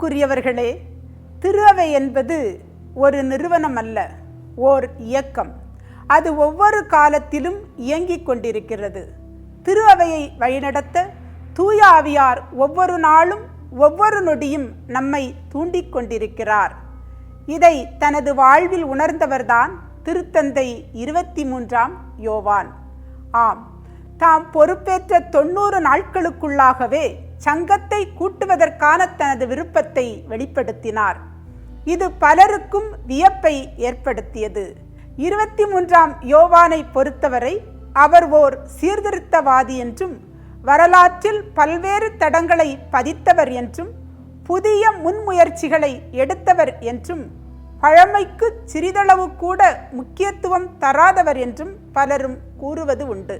அன்புக்குரியவர்களே, திரு அவை என்பது ஒரு நிறுவனம் அல்ல, ஓர் இயக்கம். அது ஒவ்வொரு காலத்திலும் இயங்கிக் கொண்டிருக்கிறது. திரு அவையை வழிநடத்த தூய ஆவியார் ஒவ்வொரு நாளும் ஒவ்வொரு நொடியும் நம்மை தூண்டிக் கொண்டிருக்கிறார். இதை தனது வாழ்வில் உணர்ந்தவர்தான் திருத்தந்தை 23ஆம் யோவான். ஆம், தாம் பொறுப்பேற்ற 90 நாட்களுக்குள்ளாகவே சங்கத்தை கூட்டுவதற்கான தனது விருப்பத்தை வெளிப்படுத்தினார். இது பலருக்கும் வியப்பை ஏற்படுத்தியது. 23ஆம் யோவானை பொறுத்தவரை அவர் ஓர் சீர்திருத்தவாதி என்றும், வரலாற்றில் பல்வேறு தடங்களை பதித்தவர் என்றும், புதிய முன்முயற்சிகளை எடுத்தவர் என்றும், பழமைக்கு சிறிதளவு கூட முக்கியத்துவம் தராதவர் என்றும் பலரும் கூறுவது உண்டு.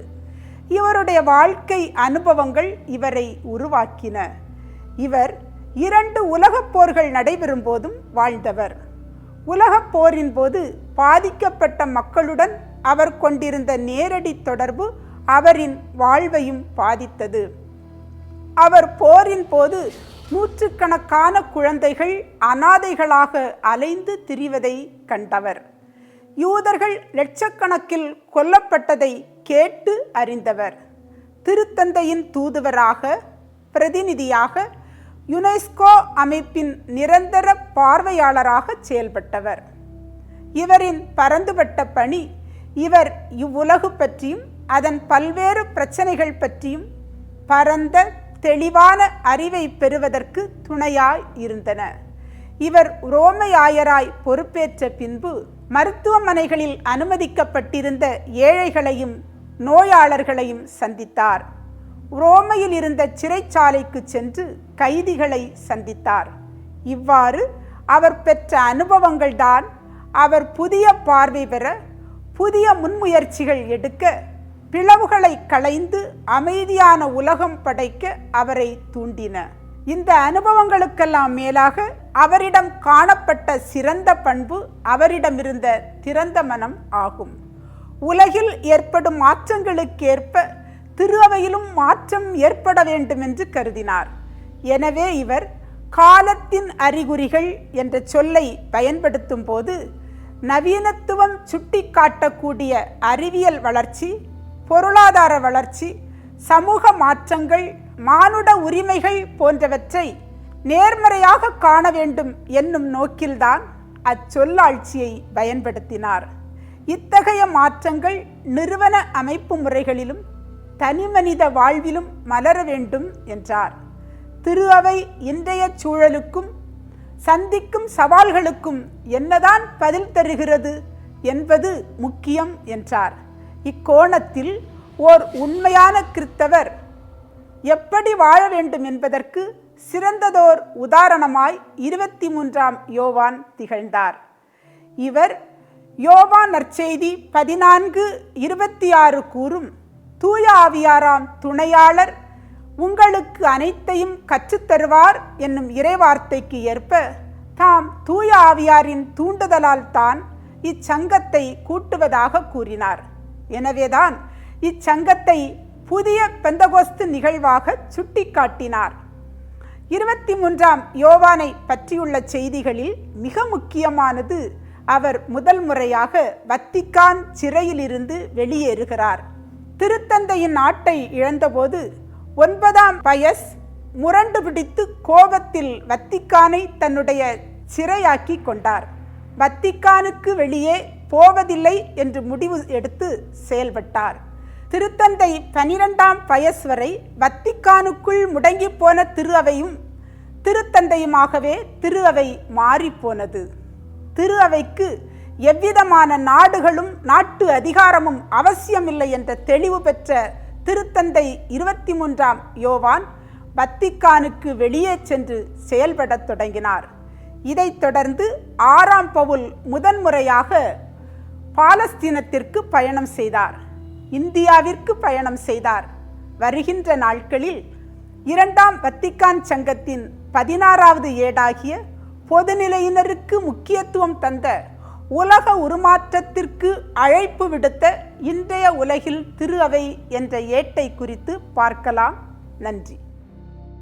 இவருடைய வாழ்க்கை அனுபவங்கள் இவரை உருவாக்கின. இவர் 2 உலகப் போர்கள் நடைபெறும் போதும் வாழ்ந்தவர். உலகப் போரின் போது பாதிக்கப்பட்ட மக்களுடன் அவர் கொண்டிருந்த நேரடி தொடர்பு அவரின் வாழ்வையும் பாதித்தது. அவர் போரின் போது நூற்றுக்கணக்கான குழந்தைகள் அனாதைகளாக அலைந்து திரிவதை கண்டவர். யூதர்கள் லட்சக்கணக்கில் கொல்லப்பட்டதை கேட்டு அறிந்தவர். திருத்தந்தையின் தூதுவராக, பிரதிநிதியாக, யுனெஸ்கோ அமைப்பின் நிரந்தர பார்வையாளராக செயல்பட்டவர். இவரின் பரந்துபட்ட பணி இவர் இவ்வுலகு பற்றியும் அதன் பல்வேறு பிரச்சனைகள் பற்றியும் பரந்த தெளிவான அறிவை பெறுவதற்கு துணையாய் இருந்தன. இவர் உரோமை ஆயராய் பொறுப்பேற்ற பின்பு மருத்துவமனைகளில் அனுமதிக்கப்பட்டிருந்த ஏழைகளையும் நோயாளர்களையும் சந்தித்தார். உரோமையில் இருந்த சிறைச்சாலைக்கு சென்று கைதிகளை சந்தித்தார். இவ்வாறு அவர் பெற்ற அனுபவங்கள்தான் அவர் புதிய பார்வை பெற, புதிய முன்முயற்சிகள் எடுக்க, பிளவுகளை களைந்து அமைதியான உலகம் படைக்க அவரை தூண்டின. இந்த அனுபவங்களுக்கெல்லாம் மேலாக அவரிடம் காணப்பட்ட சிறந்த பண்பு அவரிடமிருந்த திறந்த மனம் ஆகும். உலகில் ஏற்படும் மாற்றங்களுக்கேற்ப திரு அவையிலும் மாற்றம் ஏற்பட வேண்டும் என்று கருதினார். எனவே இவர் காலத்தின் அறிகுறிகள் என்ற சொல்லை பயன்படுத்தும் போது நவீனத்துவம் சுட்டி காட்டக்கூடிய அறிவியல் வளர்ச்சி, பொருளாதார வளர்ச்சி, சமூக மாற்றங்கள், மானுட உரிமைகள் போன்றவற்றை நேர்மறையாக காண வேண்டும் என்னும் நோக்கில்தான் அச்சொல்லாட்சியை பயன்படுத்தினார். இத்தகைய மாற்றங்கள் நிறுவன அமைப்பு முறைகளிலும் தனிமனித வாழ்விலும் மலர வேண்டும் என்றார். திரு அவை இன்றைய சூழலுக்கும் சந்திக்கும் சவால்களுக்கும் என்னதான் பதில் தருகிறது என்பது முக்கியம் என்றார். இக்கோணத்தில் ஓர் உண்மையான கிறித்தவர் எப்படி வாழ வேண்டும் என்பதற்கு சிறந்ததோர் உதாரணமாய் 23ஆம் யோவான் திகழ்ந்தார். இவர் யோவான் நற்செய்தி 14:26 கூறும், தூய ஆவியாராம் துணையாளர் உங்களுக்கு அனைத்தையும் கற்றுத்தருவார் என்னும் இறைவார்த்தைக்கு ஏற்ப தாம் தூய ஆவியாரின் தூண்டுதலால் தான் இச்சங்கத்தை கூட்டுவதாக கூறினார். எனவேதான் இச்சங்கத்தை புதிய பெந்தகோஸ்து நிகழ்வாக சுட்டிக்காட்டினார். 23ஆம் யோவானை பற்றியுள்ள செய்திகளில் மிக முக்கியமானது அவர் முதல் முறையாக வத்திக்கான் சிறையிலிருந்து வெளியேறுகிறார். திருத்தந்தையின் நாட்டை இழந்தபோது 9ஆம் பயஸ் முரண்டு பிடித்து கோபத்தில் வத்திக்கானை தன்னுடைய சிறையாக்கி கொண்டார். வத்திக்கானுக்கு வெளியே போவதில்லை என்று முடிவு எடுத்து செயல்பட்டார். திருத்தந்தை 12ஆம் பயஸ் வரை வத்திக்கானுக்குள் முடங்கி போன திரு அவையும் திருத்தந்தையுமாகவே திரு அவை மாறிப்போனது. திரு அவைக்கு எவ்விதமான நாடுகளும் நாட்டு அதிகாரமும் அவசியமில்லை என்ற தெளிவு பெற்ற திருத்தந்தை 23ஆம் யோவான் வத்திக்கானுக்கு வெளியே சென்று செயல்படத் தொடங்கினார். இதைத் தொடர்ந்து 6ஆம் பவுல் முதன்முறையாக பாலஸ்தீனத்திற்கு பயணம் செய்தார். இந்தியாவிற்கு பயணம் செய்தார். வருகின்ற நாட்களில் 2ஆம் வத்திக்கான் சங்கத்தின் 16வது ஏடாகிய பொதுநிலையினருக்கு முக்கியத்துவம் தந்த உலக உருமாற்றத்திற்கு அழைப்பு விடுத்த இன்றைய உலகில் திரு அவை என்ற ஏட்டை குறித்து பார்க்கலாம். நன்றி.